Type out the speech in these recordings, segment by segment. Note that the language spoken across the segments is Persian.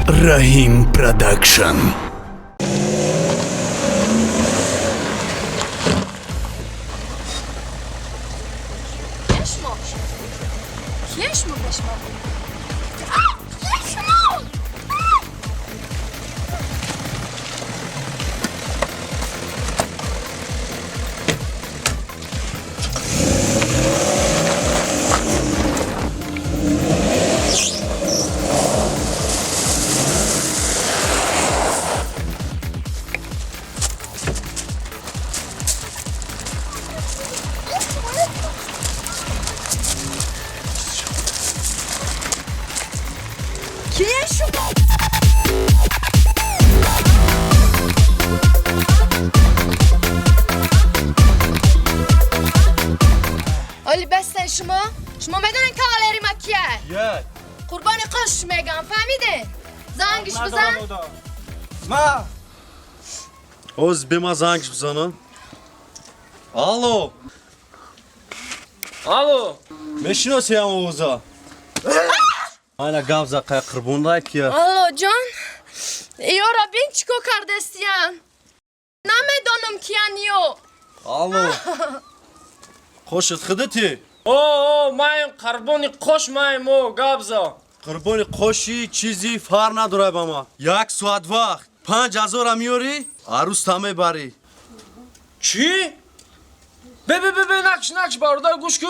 Rahim Production. Kieszmo weźmo. Kieszmo. Ali بستن شما بدونین کاوالری مکیه قربانی قش میگم فهمیده زنگش بزن ما Oz bema zangış bzanın. Alo. Alo. Meşino seyam Oğuz'a. Ayna gavza kaya kırbundayıp ya. Alo John Iora binçko kardeşyan Namedonum kiyaniyo Alo. Hoş etxiditi. Oo, mayim karboni koşmayım o gabza. Kırbuni koşi çizi far nadurayb ama. Yak saat vaqt. 5000 amiyori. Arus tame bari. Çi? Be nakş barda guşku.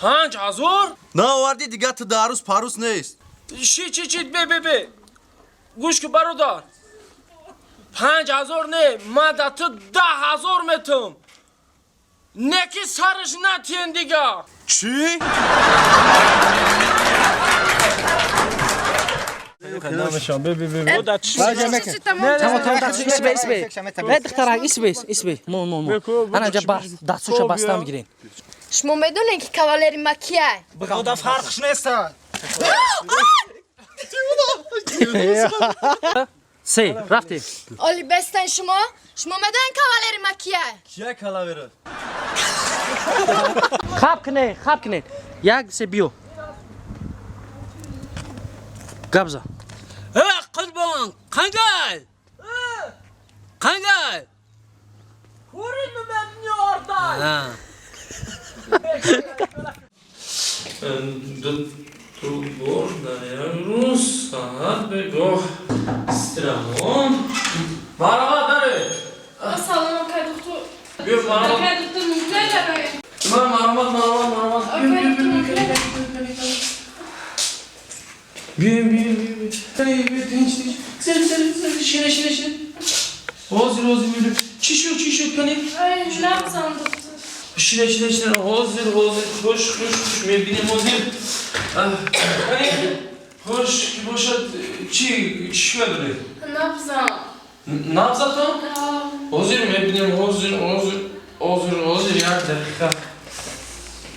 5000? Na vardi diga tadarus parus neist. Çi be. Guşku barodar. 5000 ne? Madatı 10000 metum. Ne ki sarış natiyen diga. Çi? Be. O da çi. اسمه دخترک اسمه مو انا جا دستشو بسته میگیرین شما بدونین که کاوالری مکیه O da farkış neyse. سه رفتی Ali بستن شما بدونین کاوالری مکیه Kiye kala verir? خواب کنه یک سه بیو گبزا قربان kangal. Kangal. Kurin mi memni orada? Trubor, Rus, saat ve goh, stramon. Marava dare. Salam kay doktor Bir marava. kay doktor mümkün be Marava. kay doktor mümkün Bir. Bir dinç. Sen şine. Hazır böyle. Çişiyor kanik. Ay ne yapsam doktor Şine. Hazır. Hoş. Mevdine hazır. Hani hoş boşa çiş verdi. ne yapsam Ne yapsam? Hazır mevdine hazır ya dakika.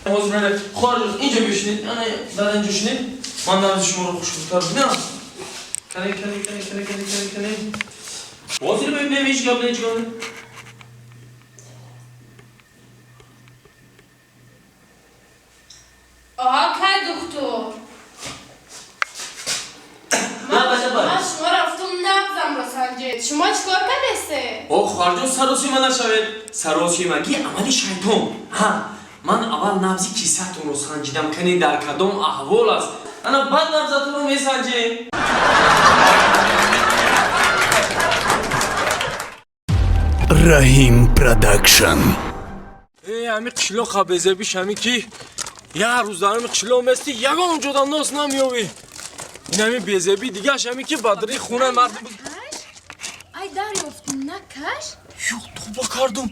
Hazır böyle xarj ince bir hani zaten düşünün. Mandan düşmür kuş tutar ne? Kane. Hazır mevdine hiç gömleği Aha kay doktor Ne yapacağım? شما رفتم نبزم با سنجد شما چیکار کردسته؟ او خارجون سروسی من نشوید سروسی مگی عملی شیطان ها من اول نبزی کیسه‌تون رو سنجیدم کنی در کدام احوال است انا بعد نبزتون رو میسنجیم Rahim Production. همی قشلو بزه بیش همی کی یه روزدارم قشلو مستی یگان اونجا ناس نمیوی این همی بزه بی دیگه همی کی بدری خونه مردم Ay دریافتم نکش؟ Yok topa kardım.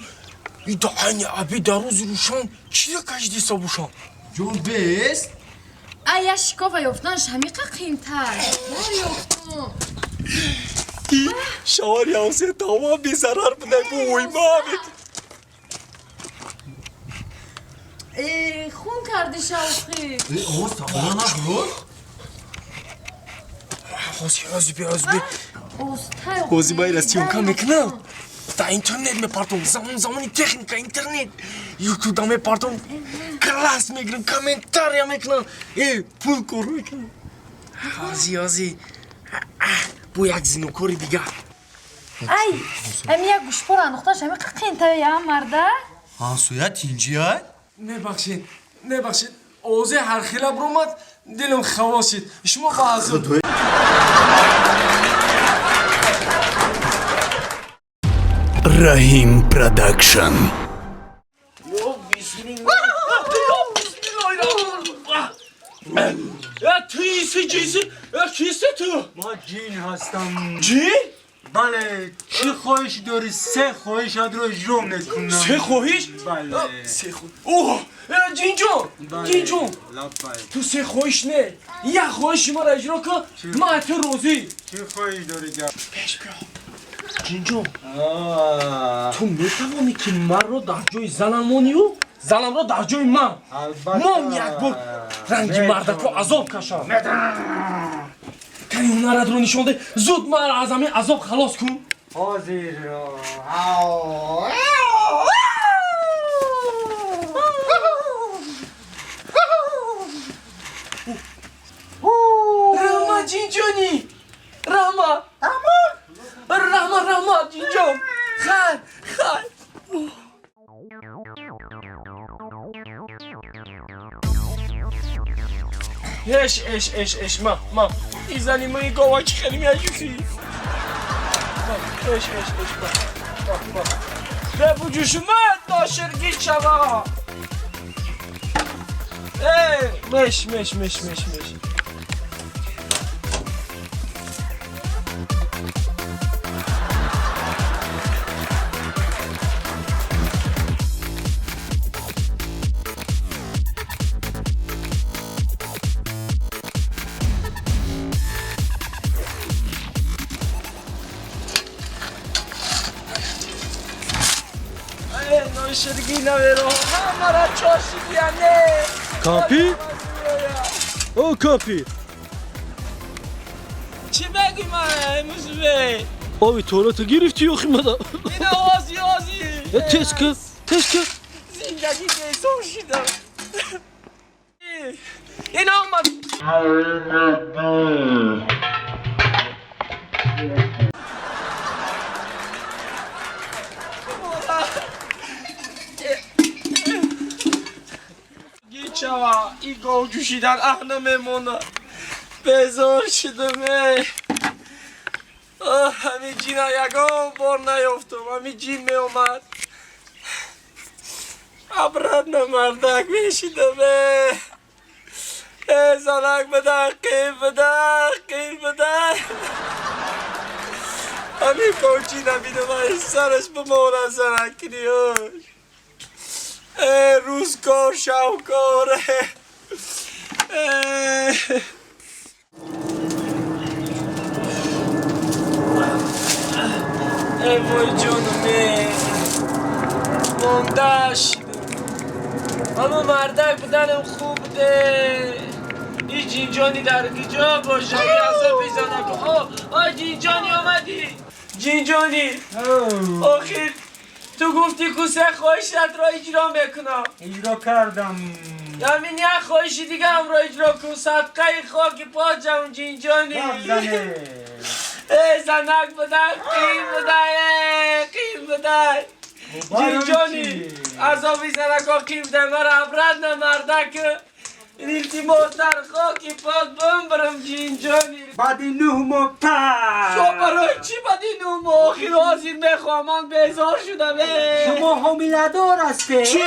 Bir de aynı abi daruzi ruşan çile kaçtı sabuşan. Jul best. Ay یا شکاف یافتنش همیقه قیمتر دریافتم Şavar yavse tamam bir zarar mı ne bu uyma abi. خون کردی شوخی Oğuz tabana ne bu? Hozi bir. استای Hozi bayras çiyonka mekna. Da internet mi pardon zamani teknika internet. YouTube'da mi pardon. Klas mekna komentar ya mekna. Pul koru mekna. آزی بو یک زینوکوری دیگه ای امی یک گوشپار انداختن شمی قین تا یا مرده Hansuya tinciye? نبخشید اوزه هر خیلی برومد دلم خواسید شما بازم Rahim Production. Ya tüyüsü cisi ya kisi tu ما جین هستم Cin? بله چی خواهش داری سه خواهش رو اجرا میکنم سه خواهش؟ بله سه خواهش اوه جینجون جینجون لبای تو سه خواهش نه یک خواهش ما را اجرا کن ما تو روزی چی خواهش داری گفت پیش بیا جینجون تو میتوانی که من رو در جای زنمونی و زنم رو در جای من من یک بار رنگی مردک رو عذاب کشم کنی هنرت رو نشان ده زود من را از همین عذاب خلاص کن حاضر رحمه جینجونی رحمه رحمه جینجون خیر اش ما ایزانی ما این گاوا که خیلی میجوشی اش به بجوش من داشرگی چوا مش ناشرگی نویرو همارا چاشی بیانه Kapi? O kapi. چی بگی من موسوی Abi tuvalete girifti yok imada. این آزی Ya teske. زندگی بیسون شدم این آمد گیچوا ای گاو جوشیدن احنا میمونه بزار شدم همین جینا یکم بار نیافتم همین جین می اومد عبرت نمردک میشیدم زنک بده قیل بده همین کوچی نبیدم این سرش بمونه زنک کنیوش روزگار شاوکاره ای وای جانمه ماندش اما مردک بودنم خوب بوده این جینجانی در کجا باشه ازا بیزنه آه جینجانی آمدی جینجانی آخیر تو گفتی که سه خواهشت را اجرا میکنم اجرا کردم همین یک خواهش دیگه هم را اجرا کن صدقه خاک پا جمع جینجانی زنه زنک بده قیم بده جینجانی عذابی زنک ها قیم بده مرا عبرت نمردک این التماس در خاکی پاک بمبرم جینجانی بعد 9 ماه تو برای چی بدی نوم آخیر حاضر میخوامان بیزار شدم شما حامله دار هسته چی؟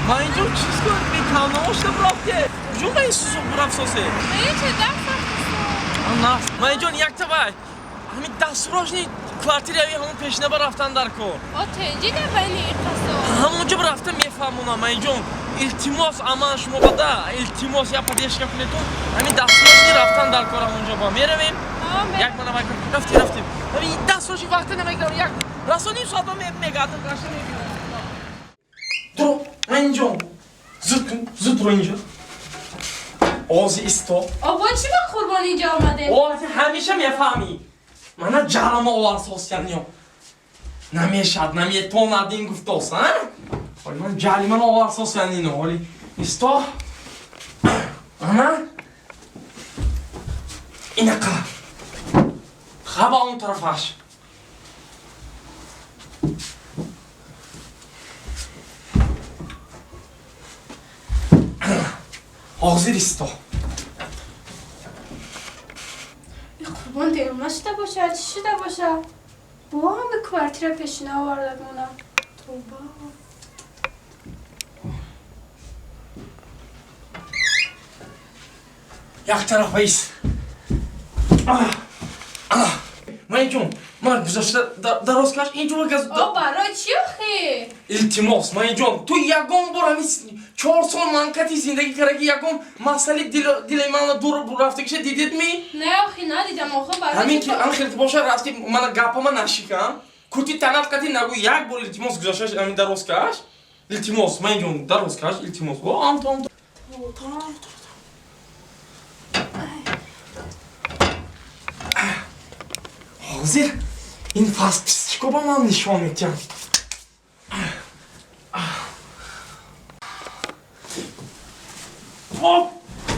ما اینجا چیز کنیم به تماشا برافته جو من این سوزو براف سوسه نه من اینجا یک تبای همین دست براش نی کوارتیری همون پیشنه برفتن در کن تنجی نبینی قصه همونجا برفتم میفهمونم من اینجا التماس امان شما بده التماس یا پدیش کنیتون همین دست براش نی رفتن در کار همونجا با میرویم یک منو باید رفتیم همین دست براشی وقت نمیگیرم یک رسانی ساعت با میگردم قشنگ نمیگیرم درو اینجا زود رو اینجا آزی استا آبا چی با قربان اینجا آمده؟ آزی همیشه میفهمی من جرم آور ساس کردیم نمیشد نمیه تو ندین گفت است ها ولی من جریمه آورد سن اینو ولی ایستا اما اینه خواه اون طرفش حاضر ایستا قربان دیرم نشده باشه چی شده باشه با هم به کوارتیر پیشینه آوردد مونم توبه یک طرف ایست من جون من گذاشته دراز کش اینجا گز او برای چی آخی؟ التماس من جون تو یکم بار همین 4 سال منکتی زندگی کردی یکم مسئله دل من دور رفته که دیدید می نه آخی ندیدم آخه برای همین چی که آخر باشه راستی من گپا من نشیکم کوتی تنات کتی نگو یک بار التماس گذاشته همین دراز کش التماس من جون دراز کش التماس و آم حاضر این فاست پسیکو با من نشان میدم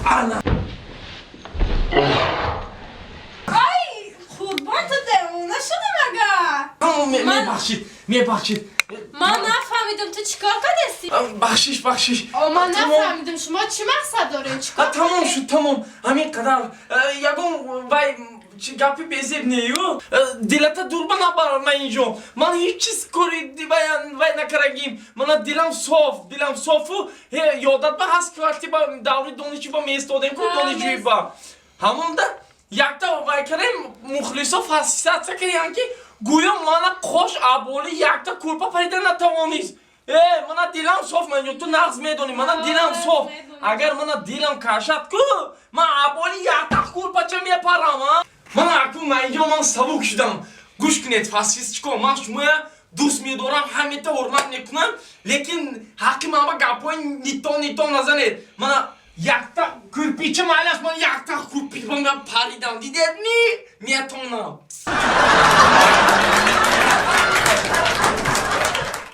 انا ای قربان تو دیوونه شده مگه؟ میبخشید من نفهمیدم تو چیکار کردی؟ بخشش او من نفهمیدم شما چی مقصد دارین چیکار تمام شد تمام همین قدر یکم وای گپی بزیب نیو دلتا دور نبر من اینجا من هیچ چیز کاری وای نکردیم من دلم صافو یادت به هست که وقتی با دوری دانشجو با میستادیم که دانشجوی با همون ده یک تا وای کردیم مخلصا فاسیست کردیم که گویا من خوش عبالی یک تا کلپا پریدن نتوانیست من دلم صاف من تو نقص میدونی من دلم صاف اگر من دلم کشد که من عبالی یک تا کلپا چه میپرم من اکنون من اینجا من سبک شدم گوش کنید فاسیست چیکار من شما دوست میدارم همه تا حرمت میکنم لیکن حقی من با گپای نیتان نزنید من یک تا کلپی چه معنیش من یک تا کلپی من پریدم دیدید میتونم